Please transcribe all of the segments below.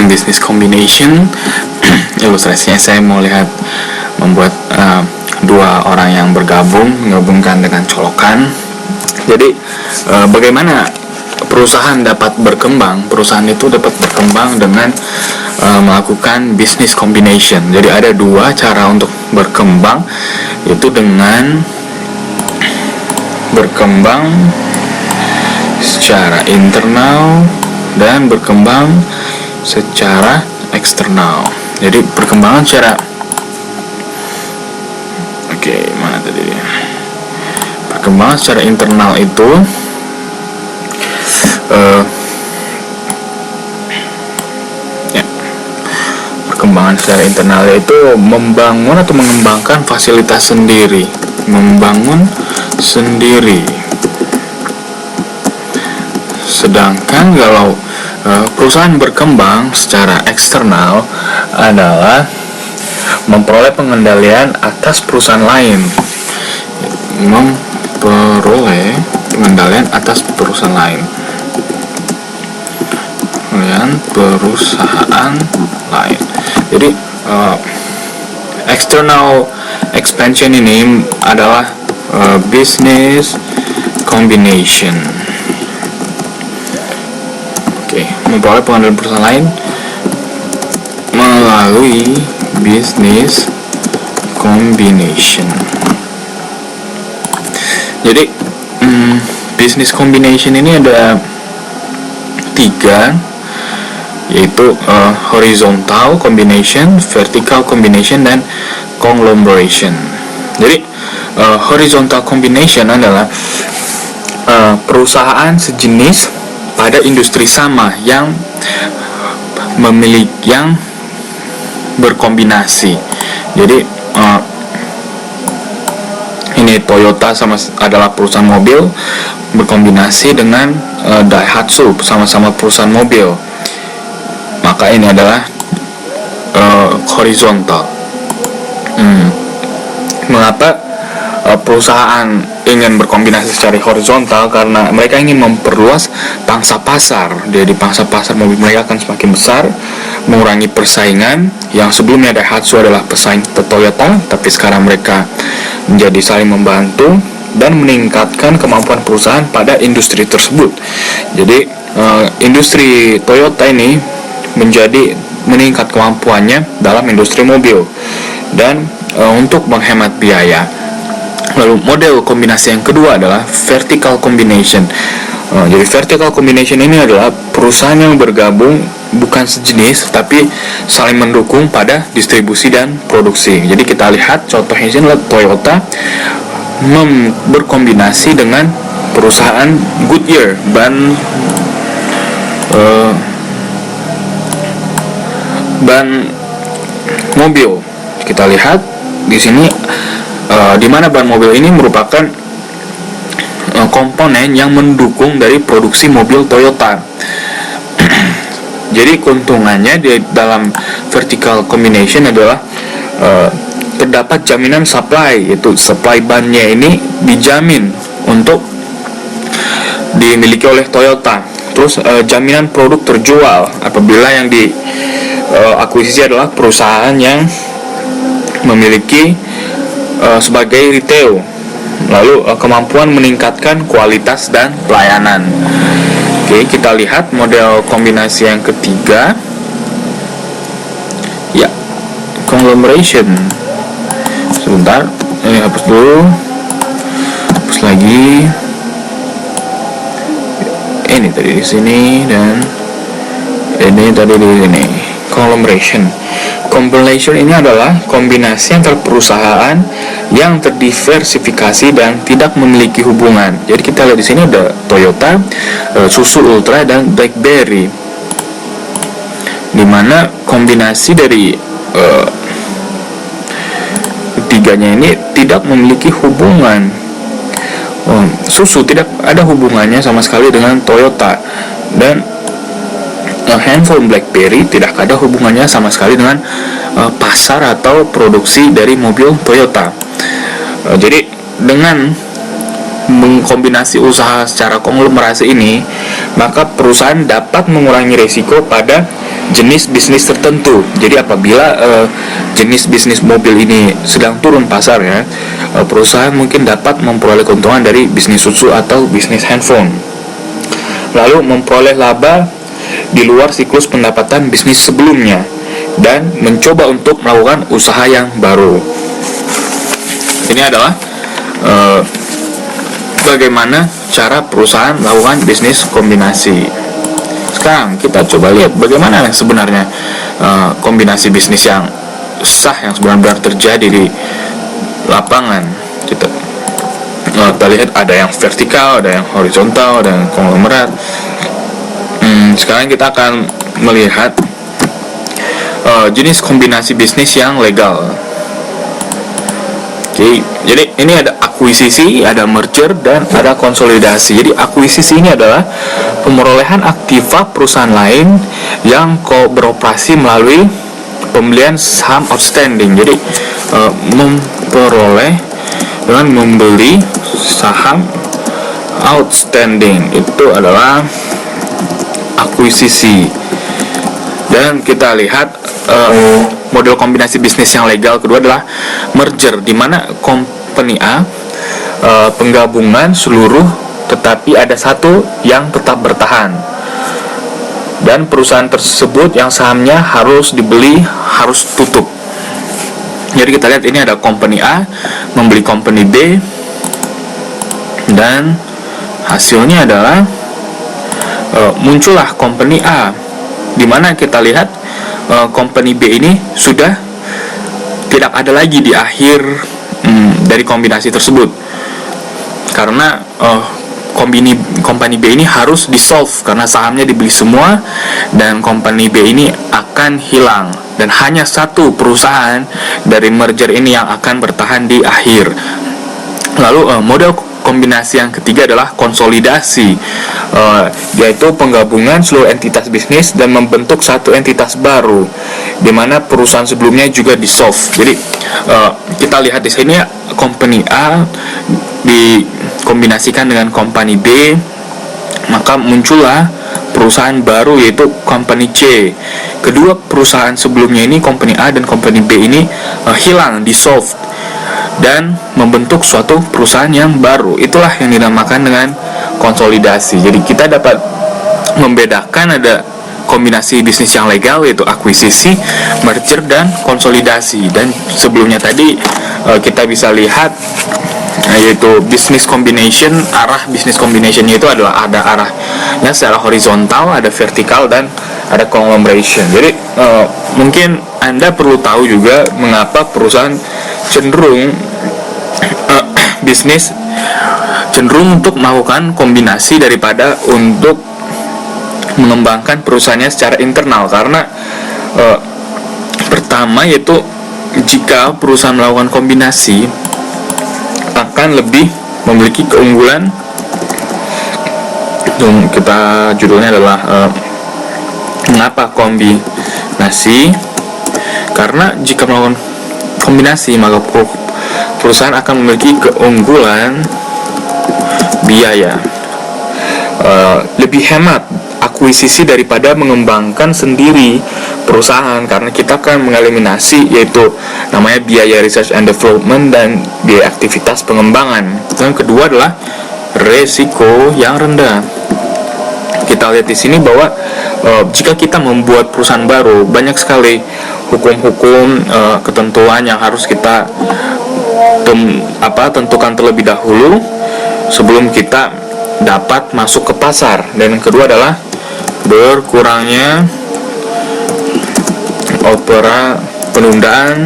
Business combination. Ilustrasinya saya mau lihat membuat dua orang yang menggabungkan dengan colokan. Jadi bagaimana perusahaan dapat berkembang? Perusahaan itu dapat berkembang dengan melakukan business combination. Jadi ada dua cara untuk berkembang, yaitu dengan berkembang secara internal dan berkembang secara eksternal. Jadi perkembangan secara mana tadi? Perkembangan secara internal itu perkembangan secara internal yaitu membangun atau mengembangkan fasilitas sendiri, Sedangkan kalau perusahaan berkembang secara eksternal adalah memperoleh pengendalian atas perusahaan lain. Jadi external expansion ini adalah business combination. Memperoleh pengendalian perusahaan lain melalui business combination. Jadi business combination ini ada 3, yaitu horizontal combination, vertical combination, dan conglomeration. Jadi horizontal combination adalah perusahaan sejenis pada industri sama yang berkombinasi. Jadi ini Toyota adalah perusahaan mobil berkombinasi dengan Daihatsu, sama-sama perusahaan mobil. Maka ini adalah horizontal. Mengapa perusahaan ingin berkombinasi secara horizontal? Karena mereka ingin memperluas pangsa pasar. Jadi pangsa pasar mobil mereka akan semakin besar, mengurangi persaingan. Yang sebelumnya Daihatsu adalah pesaing Toyota, tapi sekarang mereka menjadi saling membantu dan meningkatkan kemampuan perusahaan pada industri tersebut. Jadi industri Toyota ini meningkat kemampuannya dalam industri mobil dan untuk menghemat biaya. Lalu model kombinasi yang kedua adalah vertical combination. Jadi vertical combination ini adalah perusahaan yang bergabung bukan sejenis tapi saling mendukung pada distribusi dan produksi. Jadi kita lihat contohnya ini adalah Toyota berkombinasi dengan perusahaan Goodyear, ban mobil. Kita lihat di sini di mana ban mobil ini merupakan komponen yang mendukung dari produksi mobil Toyota. Jadi keuntungannya di dalam vertical combination adalah terdapat jaminan supply, yaitu supply bannya ini dijamin untuk dimiliki oleh Toyota. Terus jaminan produk terjual apabila yang diakuisisi adalah perusahaan yang memiliki sebagai retail. Lalu kemampuan meningkatkan kualitas dan pelayanan. Oke, kita lihat model kombinasi yang ketiga. Ya, conglomeration. Sebentar, ini hapus dulu. Hapus lagi. Ini tadi di sini dan ini tadi di sini. Conglomeration. Combination ini adalah kombinasi antar perusahaan yang terdiversifikasi dan tidak memiliki hubungan. Jadi kita lihat di sini ada Toyota, Suzuki Ultra, dan BlackBerry. Di mana kombinasi dari ketiganya ini tidak memiliki hubungan. Suzuki tidak ada hubungannya sama sekali dengan Toyota, dan handphone BlackBerry tidak ada hubungannya sama sekali dengan pasar atau produksi dari mobil Toyota. Jadi dengan mengkombinasi usaha secara konglomerasi ini, maka perusahaan dapat mengurangi risiko pada jenis bisnis tertentu. Jadi apabila jenis bisnis mobil ini sedang turun pasarnya, perusahaan mungkin dapat memperoleh keuntungan dari bisnis susu atau bisnis handphone, lalu memperoleh laba di luar siklus pendapatan bisnis sebelumnya, dan mencoba untuk melakukan usaha yang baru. Ini adalah bagaimana cara perusahaan melakukan bisnis kombinasi. Sekarang kita coba lihat bagaimana sebenarnya kombinasi bisnis yang sah, yang benar-benar terjadi di lapangan. Kita lihat ada yang vertikal, ada yang horizontal, ada yang konglomerat. Sekarang kita akan melihat jenis kombinasi bisnis yang legal. Jadi ini ada akuisisi, ada merger, dan ada konsolidasi. Jadi akuisisi ini adalah pemerolehan aktiva perusahaan lain yang beroperasi melalui pembelian saham outstanding. Jadi memperoleh dengan membeli saham outstanding itu adalah akuisisi. Dan kita lihat model kombinasi bisnis yang legal kedua adalah merger, di mana company A penggabungan seluruh tetapi ada satu yang tetap bertahan, dan perusahaan tersebut yang sahamnya harus dibeli harus tutup. Jadi kita lihat ini ada company A membeli company B, dan hasilnya adalah muncullah company A, di mana kita lihat company B ini sudah tidak ada lagi di akhir dari kombinasi tersebut, karena company B ini harus dissolve karena sahamnya dibeli semua, dan company B ini akan hilang, dan hanya satu perusahaan dari merger ini yang akan bertahan di akhir. Lalu model kombinasi yang ketiga adalah konsolidasi, yaitu penggabungan seluruh entitas bisnis dan membentuk satu entitas baru, di mana perusahaan sebelumnya juga dissolve. Jadi kita lihat di sini company A dikombinasikan dengan company B, maka muncullah perusahaan baru yaitu company C. Kedua perusahaan sebelumnya ini company A dan company B ini hilang, dissolve, dan membentuk suatu perusahaan yang baru. Itulah yang dinamakan dengan konsolidasi. Jadi kita dapat membedakan ada kombinasi bisnis yang legal yaitu akuisisi, merger, dan konsolidasi. Dan sebelumnya tadi kita bisa lihat yaitu business combination. Arah business combination itu adalah ada arahnya secara horizontal, ada vertikal, dan ada conglomeration. Jadi mungkin Anda perlu tahu juga mengapa perusahaan cenderung bisnis cenderung untuk melakukan kombinasi daripada untuk mengembangkan perusahaannya secara internal. Karena pertama yaitu jika perusahaan melakukan kombinasi akan lebih memiliki keunggulan. Kita judulnya adalah mengapa kombinasi. Karena jika melakukan kombinasi maka perusahaan akan memiliki keunggulan biaya, lebih hemat akuisisi daripada mengembangkan sendiri perusahaan, karena kita akan mengeliminasi yaitu namanya biaya research and development dan biaya aktivitas pengembangan. Dan kedua adalah resiko yang rendah. Kita lihat di sini bahwa jika kita membuat perusahaan baru, banyak sekali hukum-hukum, ketentuan yang harus kita tentukan terlebih dahulu sebelum kita dapat masuk ke pasar. Dan yang kedua adalah berkurangnya penundaan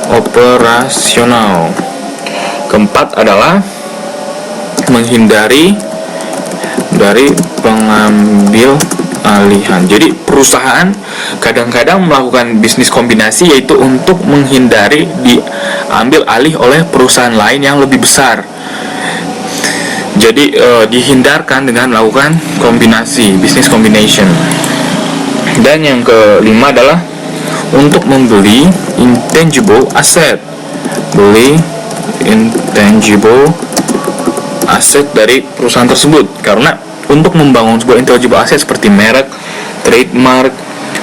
operasional. Keempat adalah menghindari dari pengambil alihan. Jadi perusahaan kadang-kadang melakukan bisnis kombinasi yaitu untuk menghindari diambil alih oleh perusahaan lain yang lebih besar. Jadi dihindarkan dengan melakukan kombinasi, business combination. Dan yang kelima adalah untuk membeli intangible asset. Beli intangible aset dari perusahaan tersebut, karena untuk membangun sebuah intangible asset seperti merek, trademark,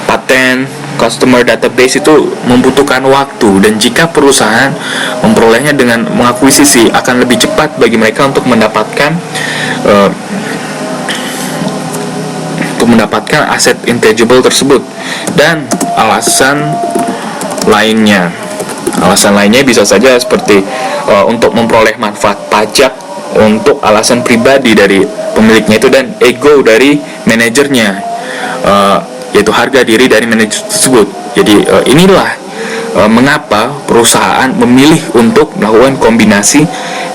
paten, customer database itu membutuhkan waktu, dan jika perusahaan memperolehnya dengan mengakuisisi akan lebih cepat bagi mereka untuk mendapatkan aset intangible tersebut. Dan alasan lainnya bisa saja seperti untuk memperoleh manfaat pajak untuk alasan pribadi dari pemiliknya itu, dan ego dari manajernya, yaitu harga diri dari manajer tersebut. Jadi inilah mengapa perusahaan memilih untuk melakukan kombinasi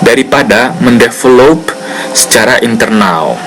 daripada mendevelop secara internal.